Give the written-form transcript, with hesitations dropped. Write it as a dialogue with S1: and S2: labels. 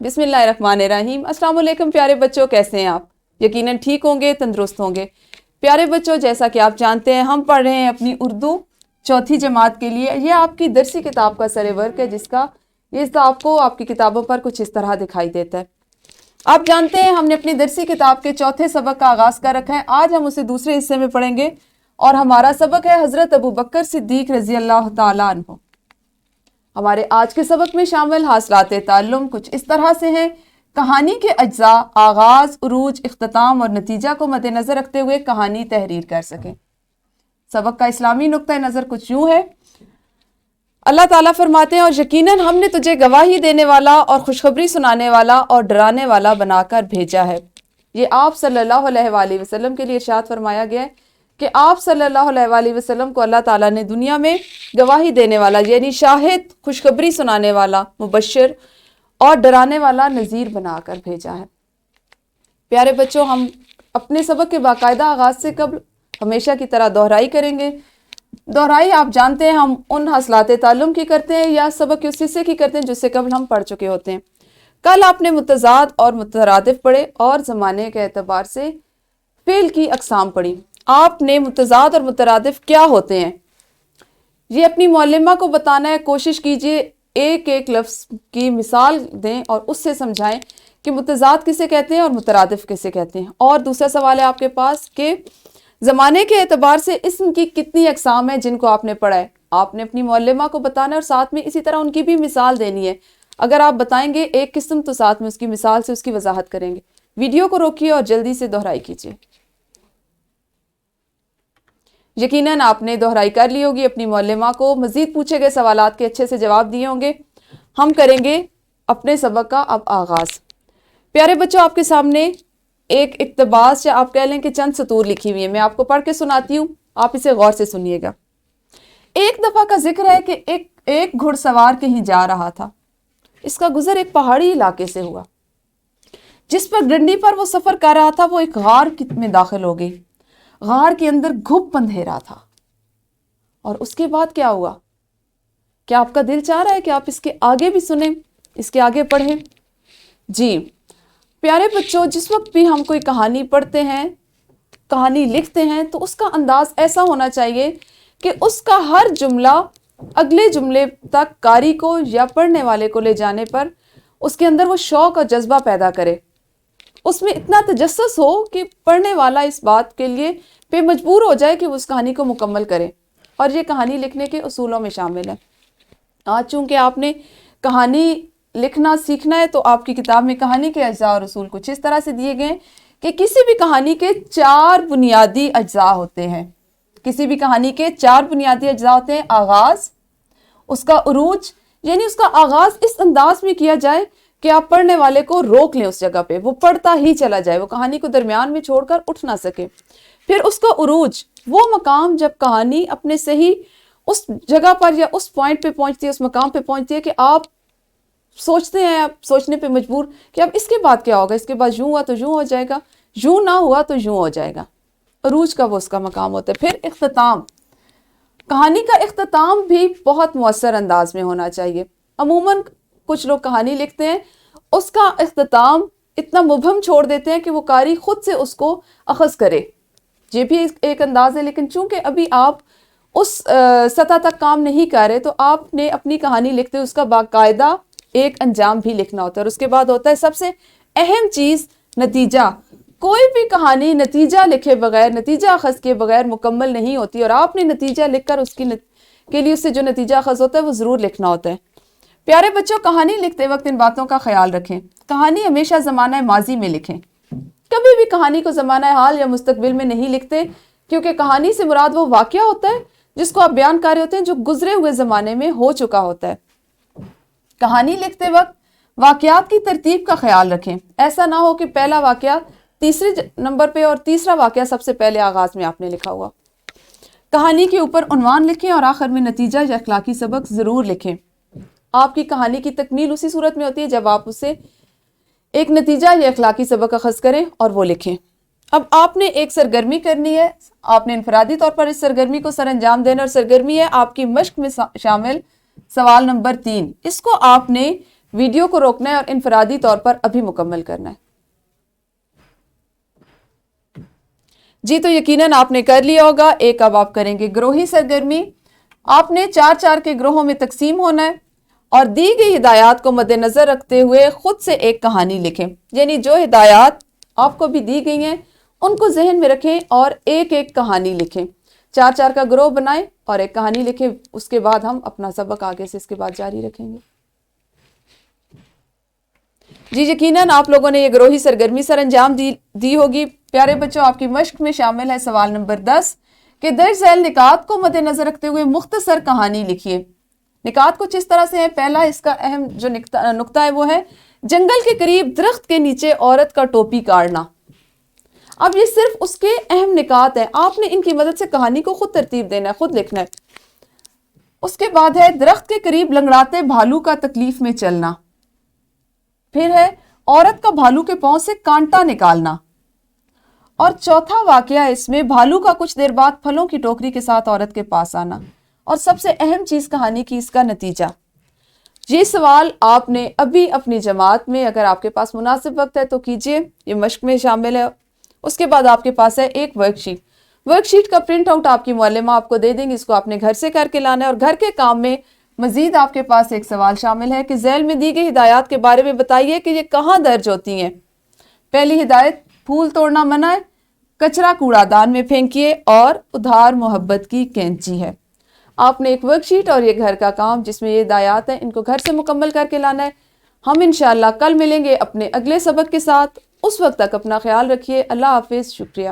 S1: بسم اللہ الرحمن الرحیم۔ السلام علیکم پیارے بچوں، کیسے ہیں آپ؟ یقیناً ٹھیک ہوں گے، تندرست ہوں گے۔ پیارے بچوں، جیسا کہ آپ جانتے ہیں ہم پڑھ رہے ہیں اپنی اردو چوتھی جماعت کے لیے۔ یہ آپ کی درسی کتاب کا سر ورک ہے، جس کا یہ آپ کو آپ کی کتابوں پر کچھ اس طرح دکھائی دیتا ہے۔ آپ جانتے ہیں ہم نے اپنی درسی کتاب کے چوتھے سبق کا آغاز کر رکھا ہے۔ آج ہم اسے دوسرے حصے میں پڑھیں گے اور ہمارا سبق ہے حضرت ابوبکر صدیق رضی اللہ تعالیٰ عنہ۔ ہمارے آج کے سبق میں شامل حاصلات تعلم کچھ اس طرح سے ہیں۔ کہانی کے اجزاء آغاز، عروج، اختتام اور نتیجہ کو مد نظر رکھتے ہوئے کہانی تحریر کر سکیں۔ سبق کا اسلامی نقطہ نظر کچھ یوں ہے۔ اللہ تعالیٰ فرماتے ہیں، اور یقیناً ہم نے تجھے گواہی دینے والا اور خوشخبری سنانے والا اور ڈرانے والا بنا کر بھیجا ہے۔ یہ آپ صلی اللہ علیہ وآلہ وسلم کے لیے ارشاد فرمایا گیا ہے کہ آپ صلی اللہ علیہ وآلہ وسلم کو اللہ تعالیٰ نے دنیا میں گواہی دینے والا یعنی شاہد، خوشخبری سنانے والا، مبشر اور ڈرانے والا نذیر بنا کر بھیجا ہے۔ پیارے بچوں، ہم اپنے سبق کے باقاعدہ آغاز سے قبل ہمیشہ کی طرح دہرائی کریں گے۔ دہرائی آپ جانتے ہیں ہم ان حاصلات تعلم کی کرتے ہیں یا سبق کے اس حصے کی کرتے ہیں جس سے قبل ہم پڑھ چکے ہوتے ہیں۔ کل آپ نے متضاد اور مترادف پڑھے اور زمانے کے اعتبار سے فعل کی اقسام پڑھی۔ آپ نے متضاد اور مترادف کیا ہوتے ہیں یہ اپنی معلمہ کو بتانا ہے۔ کوشش کیجئے ایک ایک لفظ کی مثال دیں اور اس سے سمجھائیں کہ متضاد کسے کہتے ہیں اور مترادف کسے کہتے ہیں۔ اور دوسرا سوال ہے آپ کے پاس کہ زمانے کے اعتبار سے اسم کی کتنی اقسام ہیں جن کو آپ نے پڑھا ہے۔ آپ نے اپنی معلمہ کو بتانا ہے اور ساتھ میں اسی طرح ان کی بھی مثال دینی ہے۔ اگر آپ بتائیں گے ایک قسم تو ساتھ میں اس کی مثال سے اس کی وضاحت کریں گے۔ ویڈیو کو روکیے اور جلدی سے دہرائی کیجیے۔ یقیناً آپ نے دہرائی کر لی ہوگی، اپنی معلمہ کو مزید پوچھے گئے سوالات کے اچھے سے جواب دیے ہوں گے۔ ہم کریں گے اپنے سبق کا اب آغاز۔ پیارے بچوں، آپ کے سامنے ایک اقتباس یا آپ کہہ لیں کہ چند سطور لکھی ہوئی ہیں، میں آپ کو پڑھ کے سناتی ہوں، آپ اسے غور سے سنیے گا۔ ایک دفعہ کا ذکر ہے کہ ایک گھڑ سوار کہیں جا رہا تھا۔ اس کا گزر ایک پہاڑی علاقے سے ہوا۔ جس پر ڈنڈی پر وہ سفر کر رہا تھا وہ ایک غار میں داخل ہو گئی۔ غار کے اندر گھپ اندھیرا تھا۔ اور اس کے بعد کیا ہوا؟ کیا آپ کا دل چاہ رہا ہے کہ آپ اس کے آگے بھی سنیں، اس کے آگے پڑھیں؟ جی پیارے بچوں، جس وقت بھی ہم کوئی کہانی پڑھتے ہیں، کہانی لکھتے ہیں، تو اس کا انداز ایسا ہونا چاہیے کہ اس کا ہر جملہ اگلے جملے تک قاری کو یا پڑھنے والے کو لے جانے پر اس کے اندر وہ شوق اور جذبہ پیدا کرے، اس میں اتنا تجسس ہو کہ پڑھنے والا اس بات کے لیے پہ مجبور ہو جائے کہ وہ اس کہانی کو مکمل کرے۔ اور یہ کہانی لکھنے کے اصولوں میں شامل ہے۔ آج چونکہ آپ نے کہانی لکھنا سیکھنا ہے تو آپ کی کتاب میں کہانی کے اجزاء اور اصول کچھ اس طرح سے دیے گئے کہ کسی بھی کہانی کے 4 بنیادی اجزاء ہوتے ہیں۔ کسی بھی کہانی کے 4 بنیادی اجزاء ہوتے ہیں۔ آغاز، اس کا عروج یعنی اس کا آغاز اس انداز میں کیا جائے کہ آپ پڑھنے والے کو روک لیں، اس جگہ پہ وہ پڑھتا ہی چلا جائے، وہ کہانی کو درمیان میں چھوڑ کر اٹھ نہ سکے۔ پھر اس کا عروج، وہ مقام جب کہانی اپنے صحیح اس جگہ پر یا اس پوائنٹ پہ پہنچتی ہے، اس مقام پہ پہنچتی ہے کہ آپ سوچتے ہیں، آپ سوچنے پہ مجبور کہ اب اس کے بعد کیا ہوگا، اس کے بعد یوں ہوا تو یوں ہو جائے گا، یوں نہ ہوا تو یوں ہو جائے گا۔ عروج کا وہ اس کا مقام ہوتا ہے۔ پھر اختتام، کہانی کا اختتام بھی بہت مؤثر انداز میں ہونا چاہیے۔ عموماً کچھ لوگ کہانی لکھتے ہیں، اس کا اختتام اتنا مبہم چھوڑ دیتے ہیں کہ وہ قاری خود سے اس کو اخذ کرے۔ یہ بھی ایک انداز ہے، لیکن چونکہ ابھی آپ اس سطح تک کام نہیں کر رہے تو آپ نے اپنی کہانی لکھتے اس کا باقاعدہ ایک انجام بھی لکھنا ہوتا ہے۔ اور اس کے بعد ہوتا ہے سب سے اہم چیز، نتیجہ۔ کوئی بھی کہانی نتیجہ لکھے بغیر، نتیجہ اخذ کے بغیر مکمل نہیں ہوتی، اور آپ نے نتیجہ لکھ کر اس کے لیے اس سے جو نتیجہ اخذ ہوتا ہے وہ ضرور لکھنا ہوتا ہے۔ پیارے بچوں، کہانی لکھتے وقت ان باتوں کا خیال رکھیں۔ کہانی ہمیشہ زمانہ ماضی میں لکھیں۔ کبھی بھی کہانی کو زمانہ حال یا مستقبل میں نہیں لکھتے، کیونکہ کہانی سے مراد وہ واقعہ ہوتا ہے جس کو آپ بیان کر رہے ہوتے ہیں جو گزرے ہوئے زمانے میں ہو چکا ہوتا ہے۔ کہانی لکھتے وقت واقعات کی ترتیب کا خیال رکھیں۔ ایسا نہ ہو کہ پہلا واقعہ تیسرے نمبر پہ اور تیسرا واقعہ سب سے پہلے آغاز میں آپ نے لکھا ہوا۔ کہانی کے اوپر عنوان لکھیں اور آخر میں نتیجہ یا اخلاقی سبق ضرور لکھیں۔ آپ کی کہانی کی تکمیل اسی صورت میں ہوتی ہے جب آپ اسے ایک نتیجہ یا اخلاقی سبق اخذ کریں اور وہ لکھیں۔ اب آپ نے ایک سرگرمی کرنی ہے، آپ نے انفرادی طور پر اس سرگرمی کو سر انجام دینا، اور سرگرمی ہے آپ کی مشق میں شامل سوال نمبر 3۔ اس کو آپ نے ویڈیو کو روکنا ہے اور انفرادی طور پر ابھی مکمل کرنا ہے۔ جی تو یقیناً آپ نے کر لیا ہوگا۔ ایک اب آپ کریں گے گروہی سرگرمی۔ آپ نے 4 کے گروہوں میں تقسیم ہونا ہے اور دی گئی ہدایات کو مد نظر رکھتے ہوئے خود سے ایک کہانی لکھیں، یعنی جو ہدایات آپ کو بھی دی گئی ہیں ان کو ذہن میں رکھیں اور ایک ایک کہانی لکھیں۔ 4 کا گروہ بنائیں اور ایک کہانی لکھیں۔ اس کے بعد ہم اپنا سبق آگے سے اس کے بعد جاری رکھیں گے۔ جی یقیناً آپ لوگوں نے یہ گروہی سرگرمی سر انجام دی ہوگی۔ پیارے بچوں، آپ کی مشق میں شامل ہے سوال نمبر 10 کہ درج ذیل نکات کو مد نظر رکھتے ہوئے مختصر کہانی لکھیے۔ نکات کچھ اس طرح سے ہیں۔ پہلا اس کا اہم جو نقطہ ہے وہ ہے جنگل کے قریب درخت کے نیچے عورت کا ٹوپی کاٹنا۔ اب یہ صرف اس کے اہم نکات ہیں، آپ نے ان کی مدد سے کہانی کو خود ترتیب دینا ہے، خود لکھنا ہے۔ اس کے بعد ہے درخت کے قریب لنگڑاتے بھالو کا تکلیف میں چلنا۔ پھر ہے عورت کا بھالو کے پاؤں سے کانٹا نکالنا۔ اور چوتھا واقعہ اس میں بھالو کا کچھ دیر بعد پھلوں کی ٹوکری کے ساتھ عورت کے پاس آنا۔ اور سب سے اہم چیز کہانی کی اس کا نتیجہ۔ یہ سوال آپ نے ابھی اپنی جماعت میں اگر آپ کے پاس مناسب وقت ہے تو کیجئے، یہ مشق میں شامل ہے۔ اس کے بعد آپ کے پاس ہے ایک ورک شیٹ۔ ورک شیٹ کا پرنٹ آؤٹ آپ کی معلمہ آپ کو دے دیں گی، اس کو آپ نے گھر سے کر کے لانا ہے۔ اور گھر کے کام میں مزید آپ کے پاس ایک سوال شامل ہے کہ ذیل میں دی گئی ہدایات کے بارے میں بتائیے کہ یہ کہاں درج ہوتی ہیں۔ پہلی ہدایت، پھول توڑنا منع ہے، کچرا کوڑا دان میں پھینکیے، اور ادھار محبت کی کینچی ہے۔ آپ نے ایک ورک شیٹ اور یہ گھر کا کام جس میں یہ ہدایات ہیں ان کو گھر سے مکمل کر کے لانا ہے۔ ہم انشاءاللہ کل ملیں گے اپنے اگلے سبق کے ساتھ۔ اس وقت تک اپنا خیال رکھیے۔ اللہ حافظ، شکریہ۔